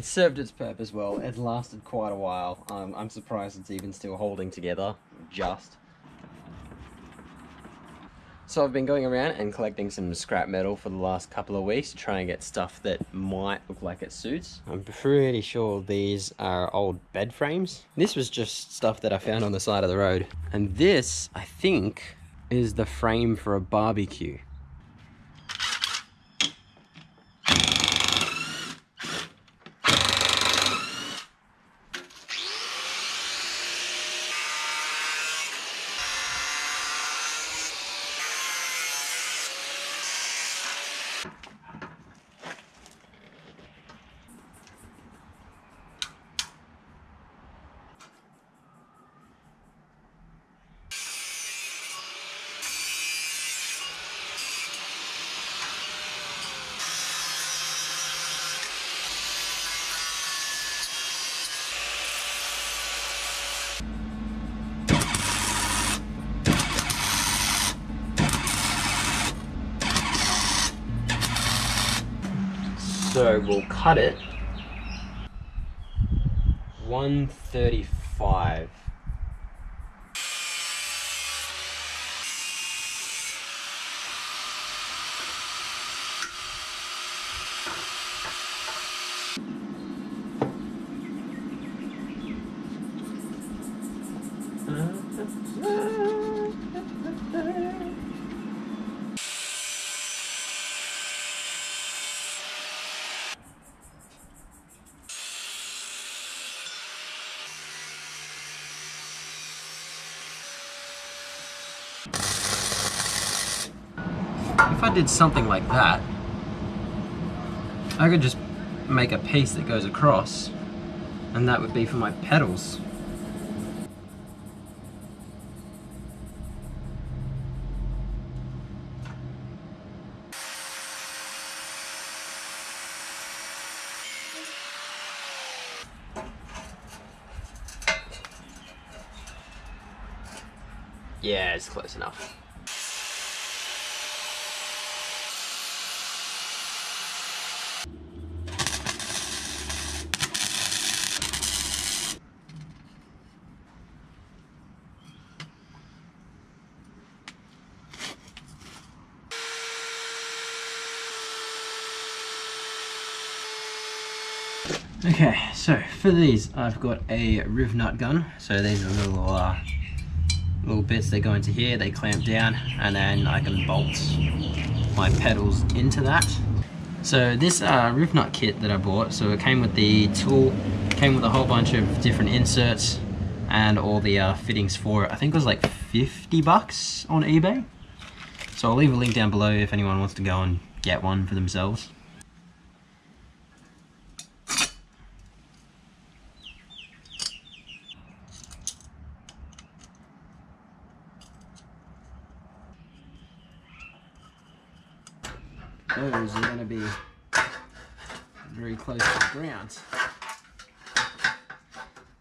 It served its purpose well. It lasted quite a while. I'm surprised it's even still holding together, just. So I've been going around and collecting some scrap metal for the last couple of weeks to try and get stuff that might look like it suits. I'm pretty sure these are old bed frames. This was just stuff that I found on the side of the road. And this, I think, is the frame for a barbecue. So we'll cut it 135. If I did something like that, I could just make a piece that goes across, and that would be for my pedals. Yeah, it's close enough. Okay, so for these I've got a riv nut gun. So these are little bits that go into here, they clamp down, and then I can bolt my pedals into that. So this riv nut kit that I bought, so it came with the tool, came with a whole bunch of different inserts and all the fittings for it. I think it was like 50 bucks on eBay. So I'll leave a link down below if anyone wants to go and get one for themselves. Those are going to be very close to the ground,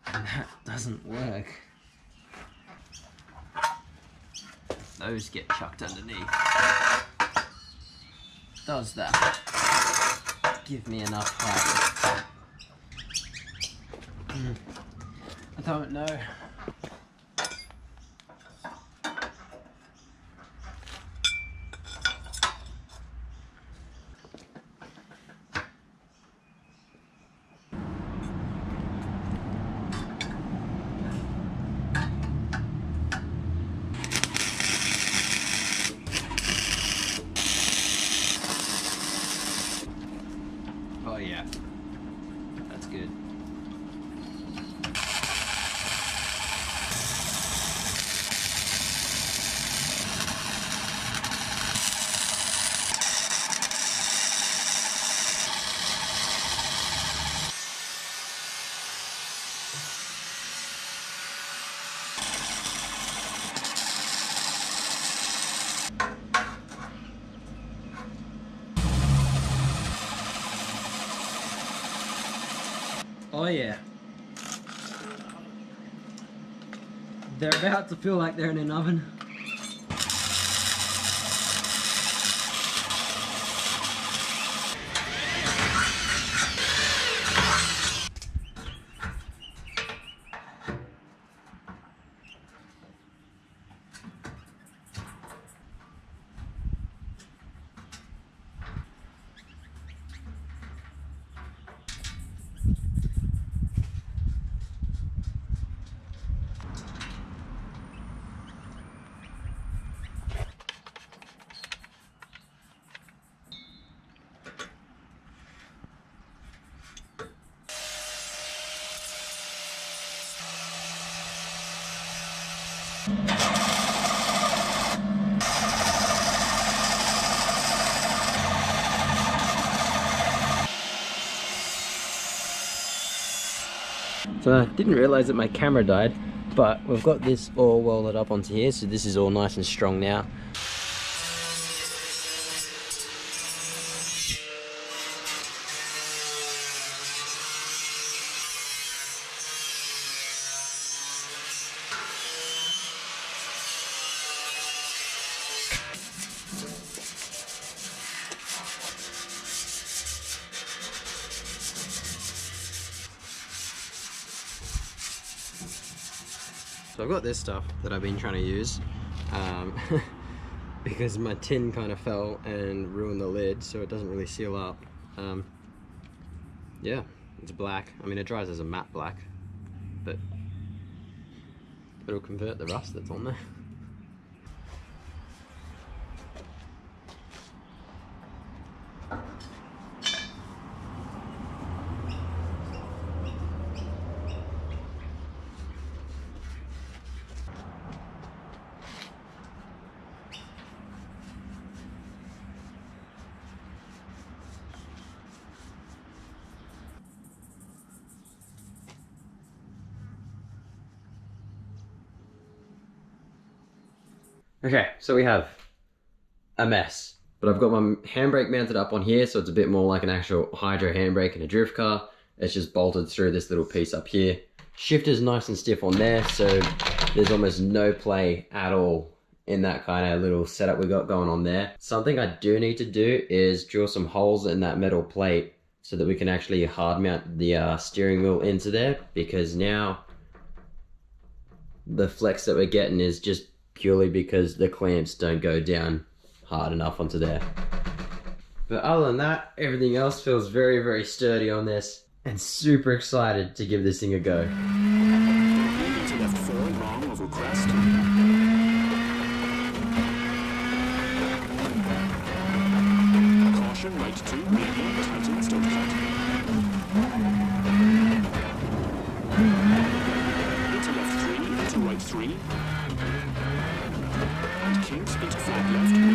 and that doesn't work. Those get chucked underneath. Does that give me enough height? I don't know. Oh yeah, that's good. Oh yeah. They're about to feel like they're in an oven. So I didn't realize that my camera died, but we've got this all welded up onto here, so this is all nice and strong now. So I've got this stuff that I've been trying to use because my tin kind of fell and ruined the lid, so it doesn't really seal up. Yeah, it's black. I mean, it dries as a matte black, but it'll convert the rust that's on there. Okay, so we have a mess, but I've got my handbrake mounted up on here, so it's a bit more like an actual hydro handbrake in a drift car. It's just bolted through this little piece up here. Shifter's nice and stiff on there, so there's almost no play at all in that kind of little setup we got going on there. Something I do need to do is drill some holes in that metal plate so that we can actually hard mount the steering wheel into there, because now the flex that we're getting is just purely because the clamps don't go down hard enough onto there. But other than that, everything else feels very, very sturdy on this, and super excited to give this thing a go. To left 4 long over crest. Caution, right 2, medium, tighten, stop cut. Into left 3, into right 3. And kinks into 4 left.